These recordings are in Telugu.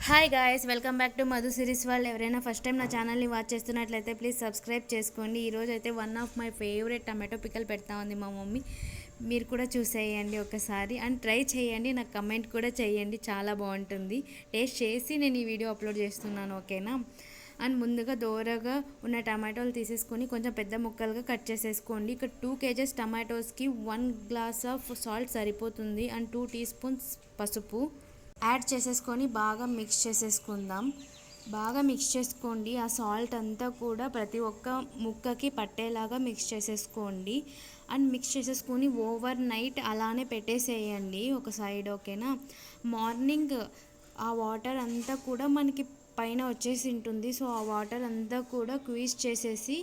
Hi guys, welcome back to Madhu series వాళ్ళు. ఎవరైనా ఫస్ట్ టైం నా ఛానల్ని వాచ్ చేస్తున్నట్లయితే ప్లీజ్ సబ్స్క్రైబ్ చేసుకోండి. ఈరోజు అయితే one of my favourite tomato pickle పెడతా ఉంది మా మమ్మీ. మీరు కూడా చూసేయండి ఒకసారి అండ్ ట్రై చేయండి, నాకు కమెంట్ కూడా చేయండి, చాలా బాగుంటుంది. టేస్ట్ చేసి నేను ఈ వీడియో అప్లోడ్ చేస్తున్నాను, ఓకేనా. అండ్ ముందుగా దోరగా ఉన్న టమాటోలు తీసేసుకొని కొంచెం పెద్ద ముక్కలుగా కట్ చేసేసుకోండి. ఇక్కడ 2 kgs టమాటోస్కి 1 గ్లాస్ ఆఫ్ సాల్ట్ సరిపోతుంది అండ్ 2 టీ స్పూన్స్ పసుపు యాడ్ చేసేసుకొని బాగా మిక్స్ చేసేసుకుందాం. బాగా మిక్స్ చేసుకోండి. ఆ సాల్ట్ అంతా కూడా ప్రతి ఒక్క ముక్కకి పట్టేలాగా మిక్స్ చేసేసుకోండి. అండ్ మిక్స్ చేసేసుకొని ఓవర్ నైట్ అలానే పెట్టేసేయండి ఒక సైడ్, ఓకేనా. మార్నింగ్ ఆ వాటర్ అంతా కూడా మనకి పైన వచ్చేసి ఉంటుంది. సో ఆ వాటర్ అంతా కూడా క్వీజ్ చేసేసి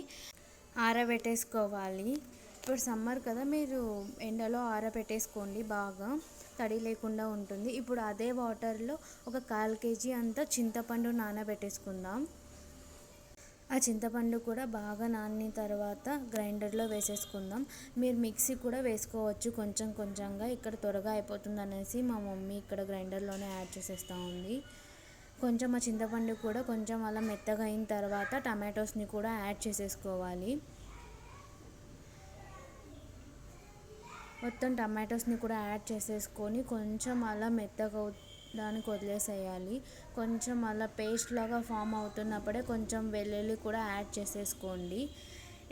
ఆరబెట్టేసుకోవాలి. ఇప్పుడు సమ్మర్ కదా, మీరు ఎండలో ఆరబెట్టేసుకోండి, బాగా తడి లేకుండా ఉంటుంది. ఇప్పుడు అదే వాటర్లో ఒక 1/4 kg అంతా చింతపండు నానబెట్టేసుకుందాం. ఆ చింతపండు కూడా బాగా నానిన తర్వాత గ్రైండర్లో వేసేసుకుందాం. మీరు మిక్సీ కూడా వేసుకోవచ్చు కొంచెం కొంచెంగా. ఇక్కడ త్వరగా అయిపోతుంది అనేసి మా మమ్మీ ఇక్కడ గ్రైండర్లోనే యాడ్ చేసేస్తూ ఉంది. కొంచెం ఆ చింతపండు కూడా కొంచెం అలా మెత్తగా అయిన తర్వాత టమాటోస్ని కూడా యాడ్ చేసేసుకోవాలి. మొత్తం టమాటోస్ని కూడా యాడ్ చేసేసుకొని కొంచెం అలా మెత్తగా దానికి వదిలేసేయాలి. కొంచెం అలా పేస్ట్ లాగా ఫామ్ అవుతున్నప్పుడే కొంచెం వెల్లుల్లి కూడా యాడ్ చేసేసుకోండి.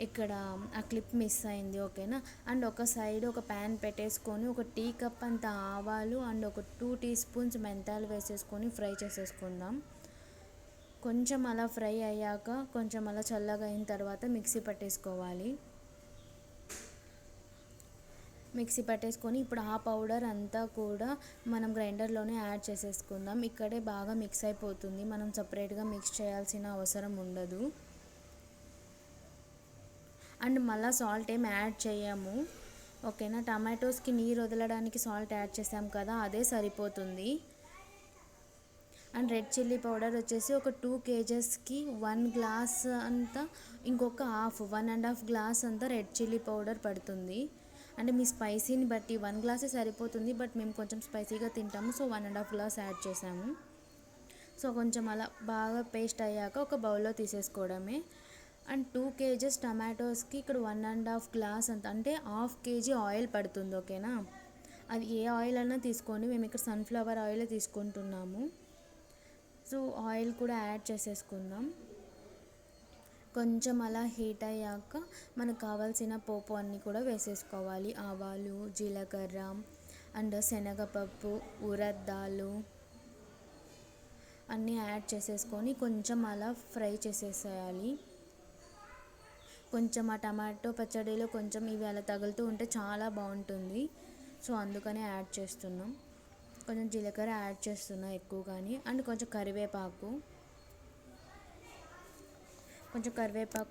ఇక్కడ ఆ క్లిప్ మిస్ అయింది, ఓకేనా. అండ్ ఒక సైడ్ ఒక ప్యాన్ పెట్టేసుకొని ఒక టీ కప్ అంత ఆవాలు అండ్ ఒక 2 టీ స్పూన్స్ మెంతాలు వేసేసుకొని ఫ్రై చేసేసుకుందాం. కొంచెం అలా ఫ్రై అయ్యాక కొంచెం అలా చల్లగా అయిన తర్వాత మిక్సీ పట్టేసుకోవాలి. మిక్సీ పట్టేసుకొని ఇప్పుడు ఆ పౌడర్ అంతా కూడా మనం గ్రైండర్లోనే యాడ్ చేసేసుకుందాం. ఇక్కడే బాగా మిక్స్ అయిపోతుంది, మనం సపరేట్గా మిక్స్ చేయాల్సిన అవసరం ఉండదు. అండ్ మళ్ళీ సాల్ట్ ఏం యాడ్ చేయము, ఓకేనా. టమాటోస్కి నీరు వదలడానికి సాల్ట్ యాడ్ చేసాం కదా, అదే సరిపోతుంది. అండ్ రెడ్ చిల్లీ పౌడర్ వచ్చేసి ఒక 2 kgsకి 1 గ్లాస్ అంతా, ఇంకొక 1.5 గ్లాస్ అంతా రెడ్ చిల్లీ పౌడర్ పడుతుంది. అంటే మీ స్పైసీని బట్టి 1 గ్లాసే సరిపోతుంది, బట్ మేము కొంచెం స్పైసీగా తింటాము, సో 1.5 గ్లాస్ యాడ్ చేసాము. సో కొంచెం అలా బాగా పేస్ట్ అయ్యాక ఒక బౌల్లో తీసేసుకోవడమే. అండ్ 2 kgs టమాటోస్కి ఇక్కడ 1.5 గ్లాస్ అంత, అంటే 1/2 kg ఆయిల్ పడుతుంది, ఓకేనా. అది ఏ ఆయిల్ అయినా తీసుకోండి, మేము ఇక్కడ సన్ఫ్లవర్ ఆయిల్ తీసుకుంటున్నాము. సో ఆయిల్ కూడా యాడ్ చేసేసుకుందాం. కొంచెం అలా హీట్ అయ్యాక మనకు కావాల్సిన పోపు అన్నీ కూడా వేసేసుకోవాలి. ఆవాలు, జీలకర్ర అండ్ శనగపప్పు, ఉరద్ దాల్ అన్నీ యాడ్ చేసేసుకొని కొంచెం అలా ఫ్రై చేసేసేయాలి. కొంచెం ఆ టమాటో పచ్చడిలో కొంచెం ఇవి అలా తగులుతూ ఉంటే చాలా బాగుంటుంది, సో అందుకనే యాడ్ చేస్తున్నాం. కొంచెం జీలకర్ర యాడ్ చేస్తున్నా ఎక్కువగాని. అండ్ కొంచెం కరివేపాకు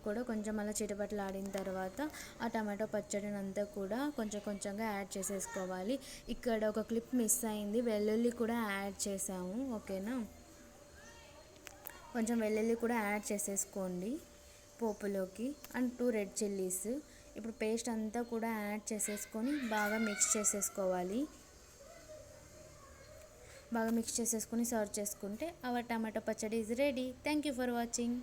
కూడా కొంచెం అలా చిటపటలు ఆడిన తర్వాత ఆ టమాటో పచ్చడిని అంతా కూడా కొంచెం కొంచెంగా యాడ్ చేసేసుకోవాలి. ఇక్కడ ఒక క్లిప్ మిస్ అయింది, వెల్లుల్లి కూడా యాడ్ చేసాము, ఓకేనా. కొంచెం వెల్లుల్లి కూడా యాడ్ చేసేసుకోండి పోపులోకి. And 2 red chillies. ఇప్పుడు పేస్ట్ అంతా కూడా యాడ్ చేసేసుకొని బాగా మిక్స్ చేసేసుకోవాలి. బాగా మిక్స్ చేసేసుకొని సర్వ్ చేసుకుంటే అవర్ టమాటో పచ్చడి is ready. Thank you for watching.